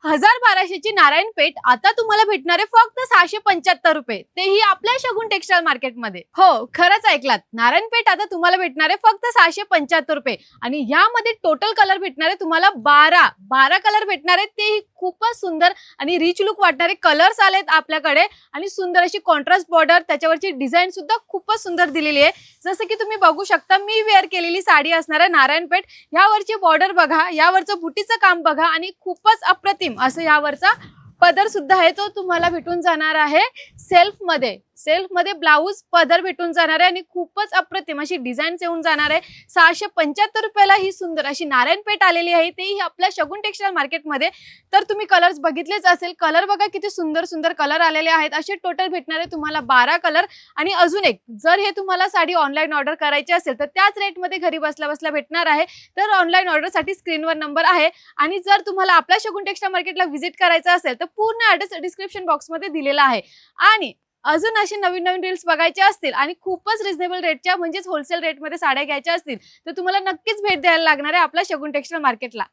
1000-1200 ची नारायणपेठ आता तुम्हाला भेटणार आहे फक्त 675 रुपये, तेही आपल्या शगुन टेक्सटाईल मार्केटमध्ये. हो, खरंच ऐकलात, नारायणपेठ आता तुम्हाला भेटणार आहे फक्त 675 रुपये. आणि यामध्ये टोटल कलर भेटणार आहे तुम्हाला 12 कलर भेटणार आहेत, तेही खूपच सुंदर आणि रिच लुक वाटणारे कलर्स आलेत आपल्याकडे. आणि सुंदर अशी कॉन्ट्रास्ट बॉर्डर, त्याच्यावरची डिझाईन सुद्धा खूपच सुंदर दिलेली आहे. जसं की तुम्ही बघू शकता, मी वेअर केलेली साडी असणार आहे नारायणपेठ. यावरची बॉर्डर बघा, यावरचं बुटीचं काम बघा आणि खूपच अप्रतिम असं यावरचा पदर सुद्धा आहे, तो तुम्हाला भेटून जाणार आहे सेल्फ मध्ये ब्लाऊज पदर भेटून जाणार आहे आणि खूपच अप्रतिम अशी डिझाईन येऊन जाणार आहे. 675 रुपयाला ही सुंदर अशी नारायणपेठ आलेली आहे, तेही आपल्या शगुन टेक्सटाईल मार्केटमध्ये. तर तुम्ही कलर्स बघितलेच असेल, कलर बघा किती सुंदर सुंदर कलर आलेले आहेत. असे टोटल भेटणार आहे तुम्हाला 12 कलर. आणि अजून एक, जर हे तुम्हाला साडी ऑनलाईन ऑर्डर करायची असेल तर त्याच रेटमध्ये घरी बसल्या बसल्या भेटणार आहे. तर ऑनलाईन ऑर्डरसाठी स्क्रीनवर नंबर आहे. आणि जर तुम्हाला आपल्या शगुन टेक्सटाईल मार्केटला व्हिजिट करायचं असेल तर पूर्ण ऍड्रेस डिस्क्रिप्शन बॉक्समध्ये दिलेला आहे. आणि अजून असे नवीन नवीन रील्स बघायचे असतील आणि खूपच रिझनेबल रेटच्या म्हणजेच होलसेल रेटमध्ये साड्या घ्यायच्या असतील तर तुम्हाला नक्कीच भेट द्यायला लागणार आहे आपल्या शगुन टेक्सटाईल मार्केटला.